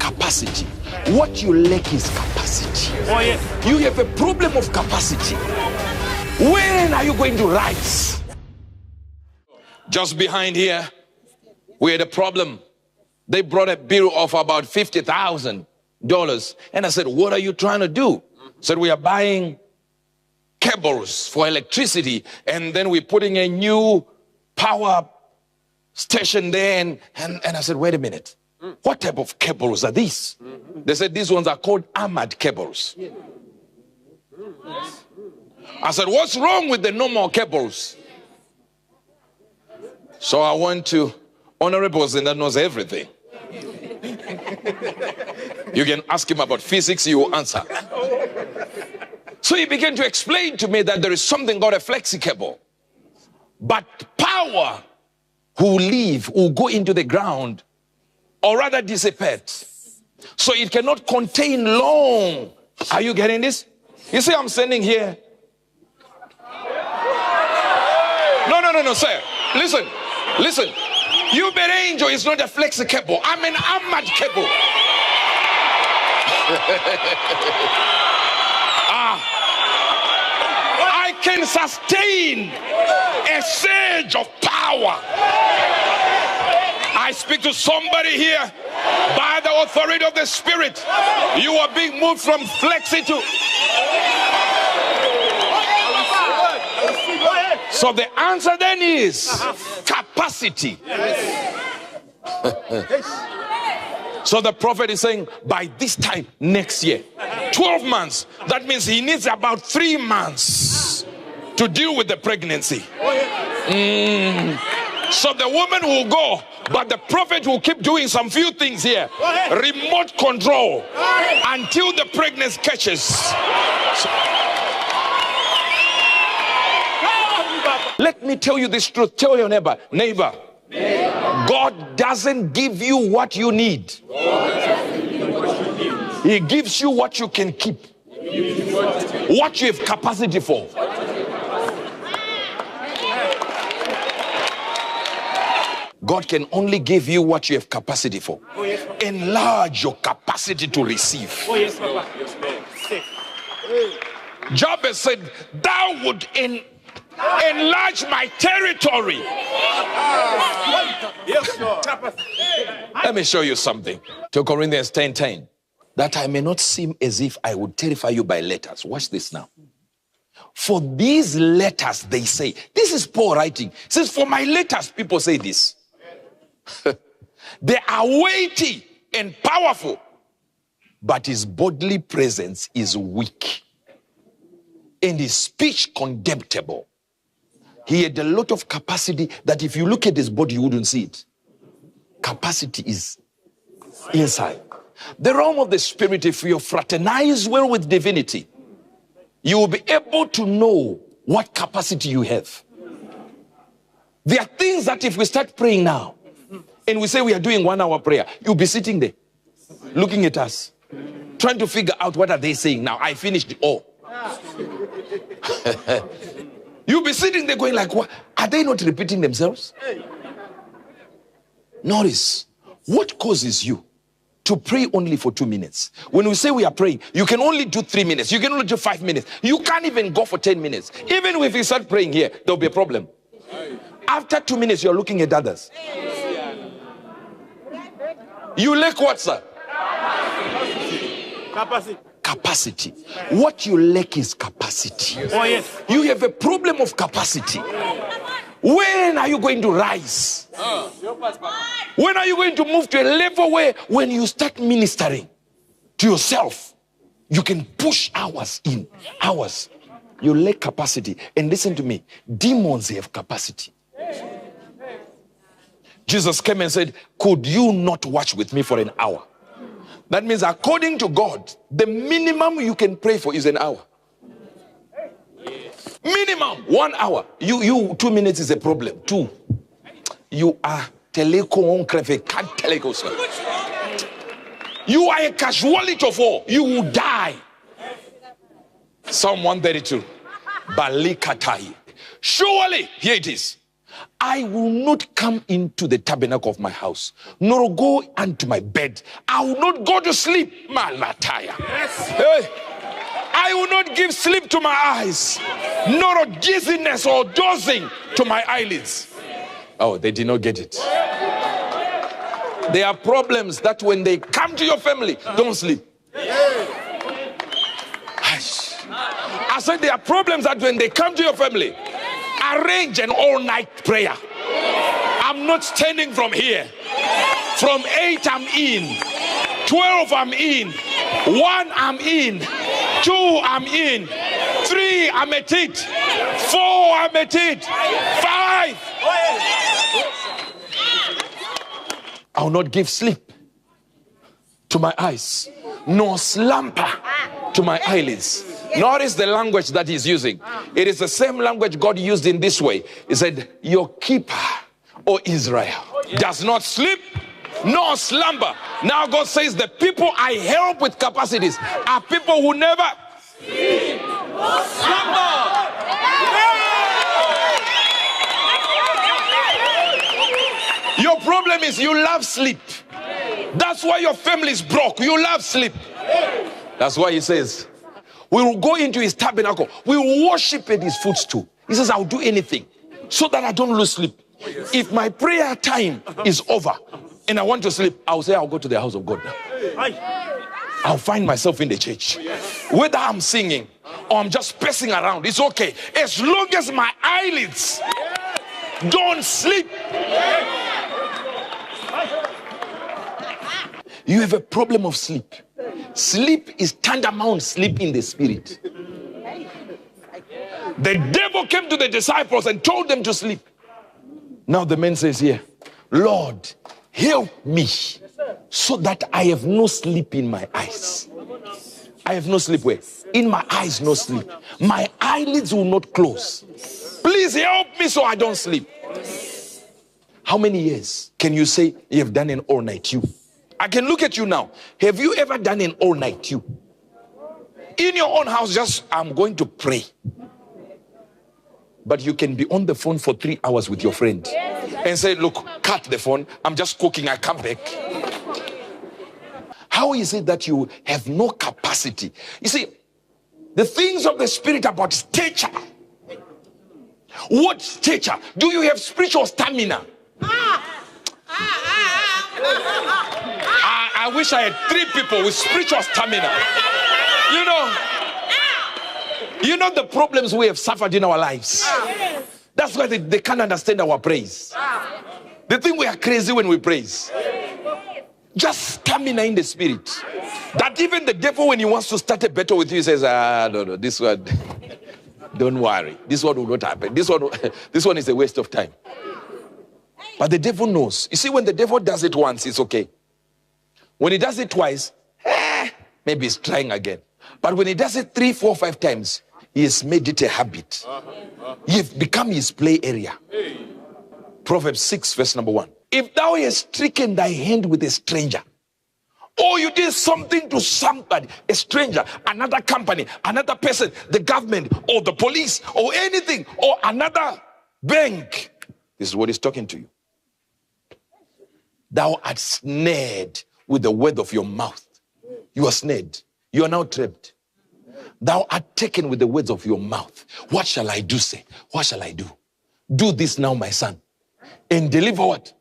capacity. What you lack is capacity. Oh, yes. You have a problem of capacity. When are you going to rise? Just behind here, we had a problem. They brought a bill of about $50,000. And I said, what are you trying to do? Said, we are buying cables for electricity, and then we're putting a new power station there. And I said, wait a minute. What type of cables are these? They said, these ones are called armored cables. I said, what's wrong with the normal cables? So I went to Honorables, and that knows everything. You can ask him about physics, he will answer. So he began to explain to me that there is something called a flexi cable. But power will go into the ground, or rather dissipate. So it cannot contain long. Are you getting this? You see, I'm standing here. No, sir. Listen. Uebert Angel is not a flexi cable. I'm an armored cable. I can sustain a surge of power. I speak to somebody here by the authority of the Spirit. You are being moved from flexi to... So the answer then is capacity. So the prophet is saying, by this time next year, 12 months, that means he needs about 3 months to deal with the pregnancy. So the woman will go, but the prophet will keep doing some few things here. Remote control until the pregnancy catches. Let me tell you this truth. Tell your neighbor, God doesn't give you what you need. He gives you what you can keep. What you have capacity for. God can only give you what you have capacity for. Enlarge your capacity to receive. Jabez said, thou would enlarge my territory. Let me show you something. 2 Corinthians 10:10. That I may not seem as if I would terrify you by letters. Watch this now. For these letters, they say, this is Paul writing. He says, for my letters, people say this. They are weighty and powerful, but his bodily presence is weak and his speech contemptible. He had a lot of capacity that if you look at his body, you wouldn't see it. Capacity is inside. The realm of the spirit, if you fraternize well with divinity, you will be able to know what capacity you have. There are things that if we start praying now, and we say we are doing 1 hour prayer, you'll be sitting there, looking at us, trying to figure out what are they saying now. I finished all. You'll be sitting there going like, what? Are they not repeating themselves? Notice, what causes you to pray only for 2 minutes? When we say we are praying, you can only do 3 minutes. You can only do 5 minutes. You can't even go for 10 minutes. Even if you start praying here, there'll be a problem. After 2 minutes, you're looking at others. You lack what, sir? Capacity. What you lack is capacity. Oh, yes. You have a problem of capacity. When are you going to rise? When are you going to move to a level where when you start ministering to yourself, you can push hours in, hours. You lack capacity. And listen to me, demons have capacity. Jesus came and said, could you not watch with me for an hour? That means according to God, the minimum you can pray for is an hour. Minimum 1 hour. You 2 minutes is a problem. 2. You are you are a casualty of war. You will die. Psalm 132. Balikatai. Surely, here it is. I will not come into the tabernacle of my house, nor go unto my bed. I will not go to sleep. Malataya. Yes. Hey. I will not give sleep to my eyes, nor dizziness or dozing to my eyelids. Oh, they did not get it. There are problems that when they come to your family, don't sleep. I said there are problems that when they come to your family, arrange an all-night prayer. I'm not standing from here. From 8 I'm in, 12 I'm in, 1 I'm in, 2 I'm in, 3 I'm at it, 4 I'm at it, 5. I will not give sleep to my eyes, nor slumber to my eyelids. Notice the language that he's using. It is the same language God used in this way. He said, your keeper, O Israel, does not sleep nor slumber. Now God says the people I help with capacities are people who never sleep nor slumber. Your problem is you love sleep. That's why your family is broke. You love sleep. That's why he says, we will go into his tabernacle. We will worship at his footstool. He says, I'll do anything so that I don't lose sleep. If my prayer time is over and I want to sleep, I'll say I'll go to the house of God now. I'll find myself in the church. Whether I'm singing or I'm just pacing around, it's okay. As long as my eyelids don't sleep. You have a problem of sleep. Sleep is tantamount sleep in the spirit. The devil came to the disciples and told them to sleep. Now the man says here, Lord, help me so that I have no sleep in my eyes. I have no sleep where? In my eyes, no sleep. My eyelids will not close. Please help me so I don't sleep. How many years can you say you have done an all-night you? I can look at you now. Have you ever done an all-night you? In your own house, just, I'm going to pray. But you can be on the phone for 3 hours with your friend and say, look, cut the phone. I'm just cooking. I come back. How is it that you have no capacity? You see, the things of the spirit about stature. What stature? Do you have spiritual stamina? I wish I had 3 people with spiritual stamina. You know the problems we have suffered in our lives. That's why they can't understand our praise. They think we are crazy when we praise. Just stamina in the spirit. That even the devil, when he wants to start a battle with you, he says, no, this one, don't worry. This one will not happen. This one is a waste of time. But the devil knows. You see, when the devil does it once, it's okay. When he does it twice, maybe he's trying again. But when he does it 3, 4, 5 times, he has made it a habit. You've become his play area. Proverbs 6, verse number 1. If thou hast stricken thy hand with a stranger, or you did something to somebody, a stranger, another company, another person, the government, or the police, or anything, or another bank, this is what he's talking to you. Thou art snared with the word of your mouth. You are snared. You are now trapped. Thou art taken with the words of your mouth. What shall I do, say? What shall I do? Do this now, my son. And deliver what?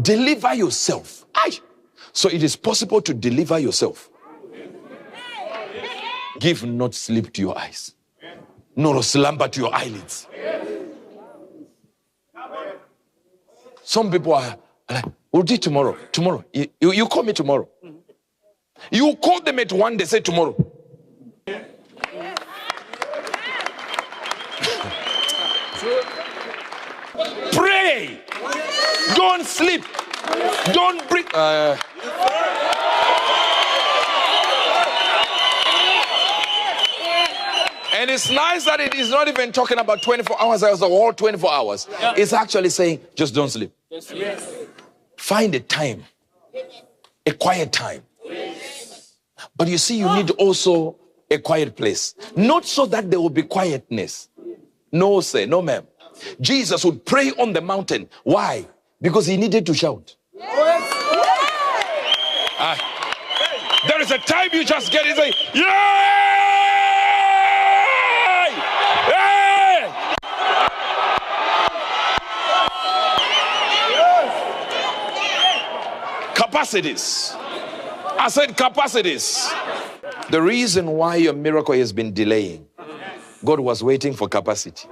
Deliver yourself. Aye. So it is possible to deliver yourself. Give not sleep to your eyes, nor slumber to your eyelids. Some people are like, we'll do it tomorrow. Tomorrow. You call me tomorrow. You call them at 1, they say tomorrow. Pray. Don't sleep. Don't breathe. And it's nice that it is not even talking about 24 hours or all 24 hours. Yeah. It's actually saying, just don't sleep. Yes. Find a time, a quiet time. Yes. But you see, you need also a quiet place. Not so that there will be quietness. No, sir, no, ma'am. Jesus would pray on the mountain. Why? Because he needed to shout. There is a time you just get it and say, "Yay! Yay!" Capacities. I said capacities. The reason why your miracle has been delaying, God was waiting for capacity.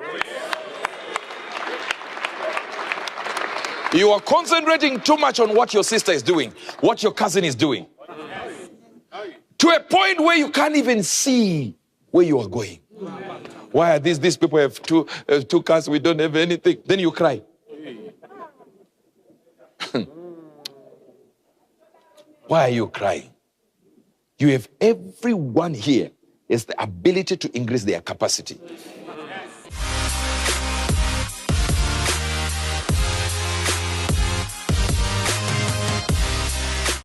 You are concentrating too much on what your sister is doing, what your cousin is doing, to a point where you can't even see where you are going. Why are these people have two cars, we don't have anything? Then you cry. Why are you crying? You have everyone here has the ability to increase their capacity.